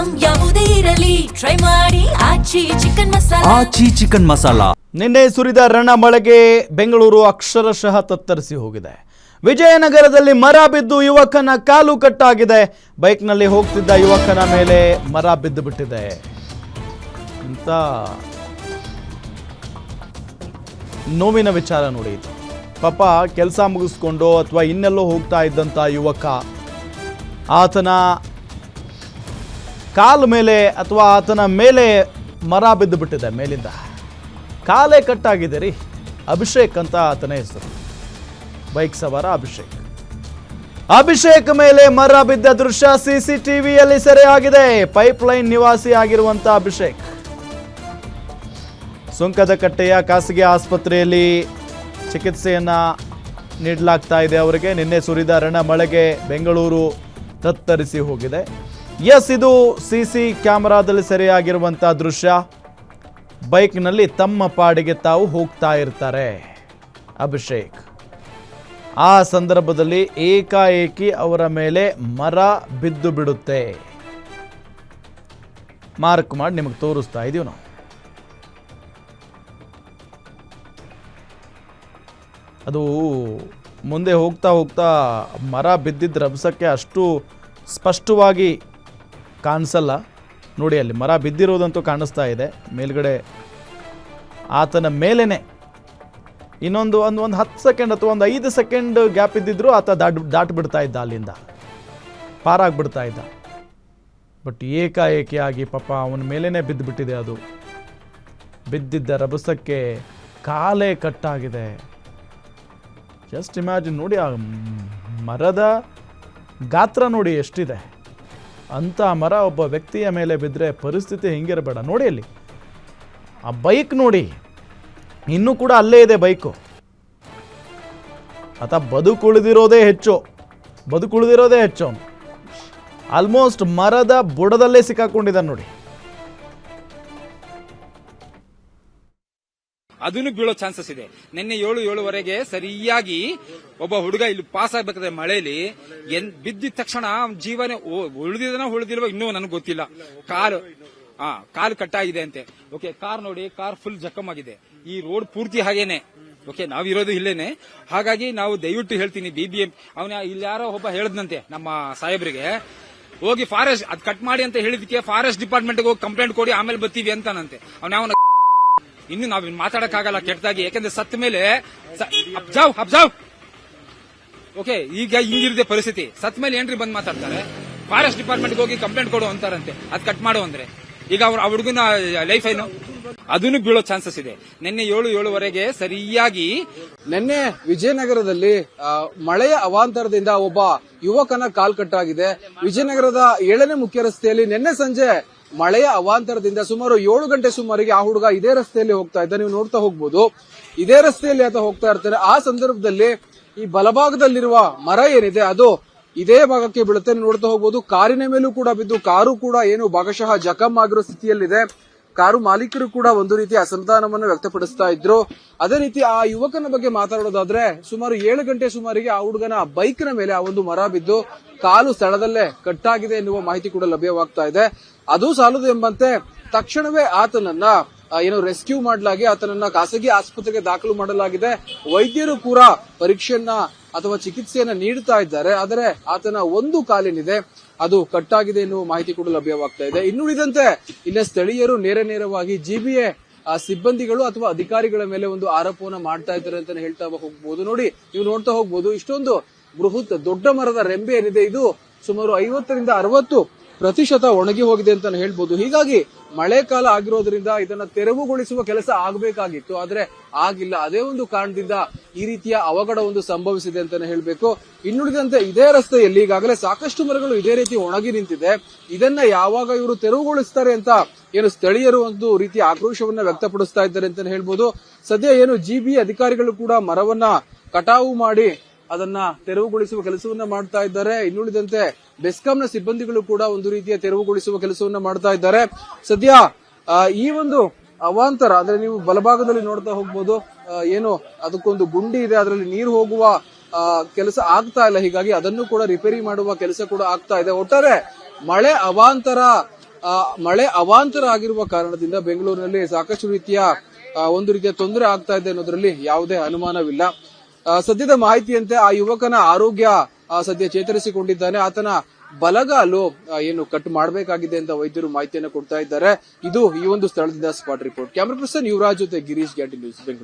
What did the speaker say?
Item ಯಾವುದೇ ಇರಲಿ try ಮಾಡಿ ಆಚಿ ಚಿಕನ್ ಮಸಾಲಾ. ನಿನ್ನೆ ಸುರಿದ ರಣ ಮಳೆಗೆ ಬೆಂಗಳೂರು ಅಕ್ಷರಶಃ ತತ್ತರಿಸಿ ಹೋಗಿದೆ. ವಿಜಯನಗರದಲ್ಲಿ ಮರ ಬಿದ್ದು ಯುವಕನ ಕಾಲು ಕಟ್ಟಾಗಿದೆ. ಬೈಕ್ನಲ್ಲಿ ಹೋಗ್ತಿದ್ದ ಯುವಕನ ಮೇಲೆ ಮರ ಬಿದ್ದು ಬಿಟ್ಟಿದೆ. ಇಂಥ ನೋವಿನ ವಿಚಾರ ನೋಡಿ. ಪಾಪ ಕೆಲಸ ಮುಗಿಸ್ಕೊಂಡು ಅಥವಾ ಇನ್ನೆಲ್ಲೋ ಹೋಗ್ತಾ ಇದ್ದಂಥ ಯುವಕ, ಆತನ ಕಾಲು ಮೇಲೆ ಅಥವಾ ಆತನ ಮೇಲೆ ಮರ ಬಿದ್ದು ಬಿಟ್ಟಿದೆ. ಮೇಲಿಂದ ಕಾಲೇ ಕಟ್ಟಾಗಿದೆ ರೀ. ಅಭಿಷೇಕ್ ಅಂತ ಆತನ ಹೆಸರು. ಬೈಕ್ ಸವಾರ ಅಭಿಷೇಕ್ ಮೇಲೆ ಮರ ಬಿದ್ದ ದೃಶ್ಯ ಸಿಸಿಟಿವಿಯಲ್ಲಿ ಸೆರೆಯಾಗಿದೆ. ಪೈಪ್ಲೈನ್ ನಿವಾಸಿ ಆಗಿರುವಂತ ಅಭಿಷೇಕ್ ಸುಂಕದಕಟ್ಟೆಯ ಖಾಸಗಿ ಆಸ್ಪತ್ರೆಯಲ್ಲಿ ಚಿಕಿತ್ಸೆಯನ್ನ ನೀಡಲಾಗ್ತಾ ಇದೆ ಅವರಿಗೆ. ನಿನ್ನೆ ಸುರಿದ ರಣ ಮಳೆಗೆ ಬೆಂಗಳೂರು ತತ್ತರಿಸಿ ಹೋಗಿದೆ. ಇದು ಸಿಸಿ ಕ್ಯಾಮೆರಾದಲ್ಲಿ ಸೆರೆಯಾಗಿರುವಂತಹ ದೃಶ್ಯ. ಬೈಕ್ನಲ್ಲಿ ತಮ್ಮ ಪಾಡಿಗೆ ತಾವು ಹೋಗ್ತಾ ಇರ್ತಾರೆ ಅಭಿಷೇಕ್. ಆ ಸಂದರ್ಭದಲ್ಲಿ ಏಕಾಏಕಿ ಅವರ ಮೇಲೆ ಮರ ಬಿದ್ದು ಬಿಡುತ್ತೆ. ಮಾರ್ಕ್ ಮಾಡಿ ನಿಮಗೆ ತೋರಿಸ್ತಾ ಇದೀವಿ ನಾವು. ಅದು ಮುಂದೆ ಹೋಗ್ತಾ ಹೋಗ್ತಾ ಮರ ಬಿದ್ದಿದ್ದ ರಭಸಕ್ಕೆ ಅಷ್ಟು ಸ್ಪಷ್ಟವಾಗಿ ಕಾಣಿಸಲ್ಲ ನೋಡಿ. ಅಲ್ಲಿ ಮರ ಬಿದ್ದಿರೋದಂತೂ ಕಾಣಿಸ್ತಾ ಇದೆ ಮೇಲ್ಗಡೆ. ಆತನ ಮೇಲೇನೆ ಇನ್ನೊಂದು 10 ಸೆಕೆಂಡ್ ಅಥವಾ 5 ಸೆಕೆಂಡ್ ಗ್ಯಾಪ್ ಇದ್ದಿದ್ರು ಆತ ದಾಟ್ ಬಿಡ್ತಾ ಇದ್ದ, ಅಲ್ಲಿಂದ ಪಾರಾಗ್ಬಿಡ್ತಾ ಇದ್ದ. ಬಟ್ ಏಕಾಏಕಿಯಾಗಿ ಪಾಪ ಅವನ ಮೇಲೇನೆ ಬಿದ್ದು ಬಿಟ್ಟಿದೆ. ಅದು ಬಿದ್ದಿದ್ದ ರಭಸಕ್ಕೆ ಕಾಲೇ ಕಟ್ಟಾಗಿದೆ. ಜಸ್ಟ್ ಇಮ್ಯಾಜಿನ್ ನೋಡಿ, ಆ ಮರದ ಗಾತ್ರ ನೋಡಿ ಎಷ್ಟಿದೆ. ಅಂಥ ಮರ ಒಬ್ಬ ವ್ಯಕ್ತಿಯ ಮೇಲೆ ಬಿದ್ದರೆ ಪರಿಸ್ಥಿತಿ ಹಿಂಗಿರಬೇಡ ನೋಡಿ. ಅಲ್ಲಿ ಆ ಬೈಕ್ ನೋಡಿ, ಇನ್ನೂ ಕೂಡ ಅಲ್ಲೇ ಇದೆ ಬೈಕು. ಆತ ಬದುಕುಳಿದಿರೋದೇ ಹೆಚ್ಚು ಅವನು. ಆಲ್ಮೋಸ್ಟ್ ಮರದ ಬುಡದಲ್ಲೇ ಸಿಕ್ಕಾಕೊಂಡಿದ್ದಾನೆ ನೋಡಿ. ಅದನ್ನು ಬೀಳೋ ಚಾನ್ಸಸ್ ಇದೆ. ನಿನ್ನೆ 7:07 ಸರಿಯಾಗಿ ಒಬ್ಬ ಹುಡುಗ ಇಲ್ಲಿ ಪಾಸ್ ಆಗ್ಬೇಕಾದ್ರೆ ಮಳೆಯಲ್ಲಿ ಬಿದ್ದಿದ ತಕ್ಷಣ ಜೀವನ ಉಳಿದಿಲ್ವ ಇನ್ನೂ ನನಗೆ ಗೊತ್ತಿಲ್ಲ. ಕಾಲು ಕಟ್ಟಾಗಿದೆ ಅಂತೆ. ಓಕೆ, ಕಾರ್ ನೋಡಿ, ಕಾರ್ ಫುಲ್ ಜಖಮ್ ಆಗಿದೆ. ಈ ರೋಡ್ ಪೂರ್ತಿ ಹಾಗೇನೆ. ಓಕೆ, ನಾವಿರೋದು ಇಲ್ಲೇನೆ. ಹಾಗಾಗಿ ನಾವು ದಯವಿಟ್ಟು ಹೇಳ್ತೀನಿ, BBM ಅವನ ಇಲ್ಲಿ ಯಾರೋ ಒಬ್ಬ ಹೇಳದ್ನಂತೆ ನಮ್ಮ ಸಾಹೇಬ್ರಿಗೆ, ಹೋಗಿ ಫಾರೆಸ್ಟ್ ಅದ್ ಕಟ್ ಮಾಡಿ ಅಂತ ಹೇಳಿದಕ್ಕೆ ಫಾರೆಸ್ಟ್ ಡಿಪಾರ್ಟ್ಮೆಂಟ್ಗೆ ಹೋಗಿ ಕಂಪ್ಲೇಂಟ್ ಕೊಡಿ, ಆಮೇಲೆ ಬರ್ತೀವಿ ಅಂತಾನಂತೆ. ಅವನ ಇನ್ನು ನಾವ್ ಮಾತಾಡಕ್ಕಾಗಲ್ಲ ಕೆಟ್ಟದಾಗಿ, ಯಾಕಂದ್ರೆ ಸತ್ತ ಮೇಲೆ ಅಬ್ಜಾವ್. ಓಕೆ, ಈಗ ಹಿಂಗಿರದೆ ಪರಿಸ್ಥಿತಿ. ಸತ್ ಮೇಲೆ ಏನ್ರಿ ಬಂದ್ ಮಾತಾಡ್ತಾರೆ? ಫಾರೆಸ್ಟ್ ಡಿಪಾರ್ಟ್ಮೆಂಟ್ಗೆ ಹೋಗಿ ಕಂಪ್ಲೇಂಟ್ ಕೊಡು ಅಂತಾರಂತೆ. ಅದ್ ಕಟ್ ಮಾಡು ಅಂದ್ರೆ ಈಗ ಆ ಹುಡುಗನ ಲೈಫ್ ಏನು? ಅದನ್ನು ಬೀಳೋ ಚಾನ್ಸಸ್ ಇದೆ. ನಿನ್ನೆ 7:07 ಸರಿಯಾಗಿ ನಿನ್ನೆ ವಿಜಯನಗರದಲ್ಲಿ ಮಳೆಯ ಅವಾಂತರದಿಂದ ಒಬ್ಬ ಯುವಕನ ಕಾಲ್ ಕಟ್ಟಾಗಿದೆ. ವಿಜಯನಗರದ 7ನೇ ಮುಖ್ಯ ರಸ್ತೆಯಲ್ಲಿ ನಿನ್ನೆ ಸಂಜೆ ಮಳೆಯ ಅವಾಂತರದಿಂದ ಸುಮಾರು 7 ಗಂಟೆ ಸುಮಾರಿಗೆ ಆ ಹುಡುಗ ಇದೇ ರಸ್ತೆಯಲ್ಲಿ ಹೋಗ್ತಾ ಇದ್ದ. ನೀವು ನೋಡ್ತಾ ಹೋಗ್ಬೋದು, ಇದೇ ರಸ್ತೆಯಲ್ಲಿ ಆತ ಹೋಗ್ತಾ ಇರ್ತಾನೆ. ಆ ಸಂದರ್ಭದಲ್ಲಿ ಈ ಬಲಭಾಗದಲ್ಲಿರುವ ಮರ ಏನಿದೆ ಅದು ಇದೇ ಭಾಗಕ್ಕೆ ಬೀಳುತ್ತೆ. ನೀವು ನೋಡ್ತಾ ಹೋಗ್ಬೋದು, ಕಾರಿನ ಮೇಲೂ ಕೂಡ ಬಿದ್ದು ಕಾರು ಕೂಡ ಏನು ಭಾಗಶಃ ಜಖಮ್ ಆಗಿರೋ ಸ್ಥಿತಿಯಲ್ಲಿದೆ. ಕಾರು ಮಾಲೀಕರು ಕೂಡ ಒಂದು ರೀತಿ ಅಸಮಾಧಾನವನ್ನು ವ್ಯಕ್ತಪಡಿಸ್ತಾ ಇದ್ರು. ಅದೇ ರೀತಿ ಆ ಯುವಕನ ಬಗ್ಗೆ ಮಾತಾಡೋದಾದ್ರೆ, ಸುಮಾರು 7 ಗಂಟೆ ಸುಮಾರಿಗೆ ಆ ಹುಡುಗನ ಬೈಕ್ನ ಮೇಲೆ ಆ ಒಂದು ಮರ ಬಿದ್ದು ಕಾಲು ಸ್ಥಳದಲ್ಲೇ ಕಟ್ಟಾಗಿದೆ ಎನ್ನುವ ಮಾಹಿತಿ ಕೂಡ ಲಭ್ಯವಾಗ್ತಾ ಇದೆ. ಅದು ಸಾಲದು ಎಂಬಂತೆ ತಕ್ಷಣವೇ ಆತನನ್ನ ರೆಸ್ಕ್ಯೂ ಮಾಡಲಾಗಿ ಆತನನ್ನ ಖಾಸಗಿ ಆಸ್ಪತ್ರೆಗೆ ದಾಖಲು ಮಾಡಲಾಗಿದೆ. ವೈದ್ಯರು ಕೂಡ ಪರೀಕ್ಷೆಯನ್ನ ಅಥವಾ ಚಿಕಿತ್ಸೆಯನ್ನ ನೀಡುತ್ತಾ ಇದ್ದಾರೆ. ಆದರೆ ಆತನ ಒಂದು ಕಾಲಿನಿದೆ, ಅದು ಕಟ್ಟಾಗಿದೆ ಎನ್ನುವ ಮಾಹಿತಿ ಕೂಡ ಲಭ್ಯವಾಗ್ತಾ ಇದೆ. ಇನ್ನುಳಿದಂತೆ ಇಲ್ಲಿನ ಸ್ಥಳೀಯರು ನೇರವಾಗಿ GBA ಸಿಬ್ಬಂದಿಗಳು ಅಥವಾ ಅಧಿಕಾರಿಗಳ ಮೇಲೆ ಒಂದು ಆರೋಪವನ್ನ ಮಾಡ್ತಾ ಇದ್ದಾರೆ ಅಂತ ಹೇಳ್ತಾ ಹೋಗ್ಬೋದು. ನೋಡಿ, ನೀವು ನೋಡ್ತಾ ಹೋಗ್ಬೋದು, ಇಷ್ಟೊಂದು ಬೃಹತ್ ದೊಡ್ಡ ಮರದ ರೆಂಬೆ ಏನಿದೆ ಇದು ಸುಮಾರು 50ರಿಂದ 60% ಒಣಗಿ ಹೋಗಿದೆ ಅಂತ ಹೇಳ್ಬೋದು. ಹೀಗಾಗಿ ಮಳೆ ಕಾಲ ಆಗಿರೋದ್ರಿಂದ ಇದನ್ನ ತೆರವುಗೊಳಿಸುವ ಕೆಲಸ ಆಗಬೇಕಾಗಿತ್ತು, ಆದ್ರೆ ಆಗಿಲ್ಲ. ಅದೇ ಒಂದು ಕಾರಣದಿಂದ ಈ ರೀತಿಯ ಅವಘಡ ಒಂದು ಸಂಭವಿಸಿದೆ ಅಂತಾನೆ ಹೇಳ್ಬೇಕು. ಇನ್ನುಳಿದಂತೆ ಇದೇ ರಸ್ತೆಯಲ್ಲಿ ಈಗಾಗಲೇ ಸಾಕಷ್ಟು ಮರಗಳು ಇದೇ ರೀತಿ ಒಣಗಿ ನಿಂತಿದೆ. ಇದನ್ನ ಯಾವಾಗ ಇವರು ತೆರವುಗೊಳಿಸ್ತಾರೆ ಅಂತ ಸ್ಥಳೀಯರು ಒಂದು ರೀತಿಯ ಆಕ್ರೋಶವನ್ನ ವ್ಯಕ್ತಪಡಿಸ್ತಾ ಇದ್ದಾರೆ ಅಂತ ಹೇಳ್ಬೋದು. ಸದ್ಯ GBA ಅಧಿಕಾರಿಗಳು ಕೂಡ ಮರವನ್ನ ಕಟಾವು ಮಾಡಿ ಅದನ್ನ ತೆರವುಗೊಳಿಸುವ ಕೆಲಸವನ್ನ ಮಾಡ್ತಾ ಇದ್ದಾರೆ. ಇನ್ನುಳಿದಂತೆ ಬೆಸ್ಕಾಂನ ಸಿಬ್ಬಂದಿಗಳು ಕೂಡ ಒಂದು ರೀತಿಯ ತೆರವುಗೊಳಿಸುವ ಕೆಲಸವನ್ನ ಮಾಡ್ತಾ ಇದ್ದಾರೆ. ಸದ್ಯ ಈ ಒಂದು ಅವಾಂತರ ಅಂದ್ರೆ ನೀವು ಬಲಭಾಗದಲ್ಲಿ ನೋಡ್ತಾ ಹೋಗ್ಬೋದು, ಅದಕ್ಕೊಂದು ಗುಂಡಿ ಇದೆ, ಅದರಲ್ಲಿ ನೀರು ಹೋಗುವ ಕೆಲಸ ಆಗ್ತಾ ಇಲ್ಲ. ಹೀಗಾಗಿ ಅದನ್ನು ಕೂಡ ರಿಪೇರಿ ಮಾಡುವ ಕೆಲಸ ಕೂಡ ಆಗ್ತಾ ಇದೆ. ಒಟ್ಟಾರೆ ಮಳೆ ಅವಾಂತರ ಮಳೆ ಅವಾಂತರ ಆಗಿರುವ ಕಾರಣದಿಂದ ಬೆಂಗಳೂರಿನಲ್ಲಿ ಸಾಕಷ್ಟು ರೀತಿಯ ಒಂದು ರೀತಿಯ ತೊಂದರೆ ಆಗ್ತಾ ಇದೆ ಅನ್ನೋದ್ರಲ್ಲಿ ಯಾವುದೇ ಅನುಮಾನವಿಲ್ಲ. ಸದ್ಯದ ಮಾಹಿತಿಯಂತೆ ಆ ಯುವಕನ ಆರೋಗ್ಯ ಸದ್ಯ ಚೇತರಿಸಿಕೊಂಡಿದ್ದಾನೆ. ಆತನ ಬಲಗಾಲು ಏನು ಕಟ್ ಮಾಡಬೇಕಾಗಿದೆ ಅಂತ ವೈದ್ಯರು ಮಾಹಿತಿಯನ್ನು ಕೊಡ್ತಾ ಇದ್ದಾರೆ. ಇದು ಈ ಒಂದು ಸ್ಥಳದಿಂದ spot report. Camera person Yuvraj ಜೊತೆ ಗಿರೀಶ್, ಗ್ಯಾಟಿ ನ್ಯೂಸ್, ಬೆಂಗಳೂರು.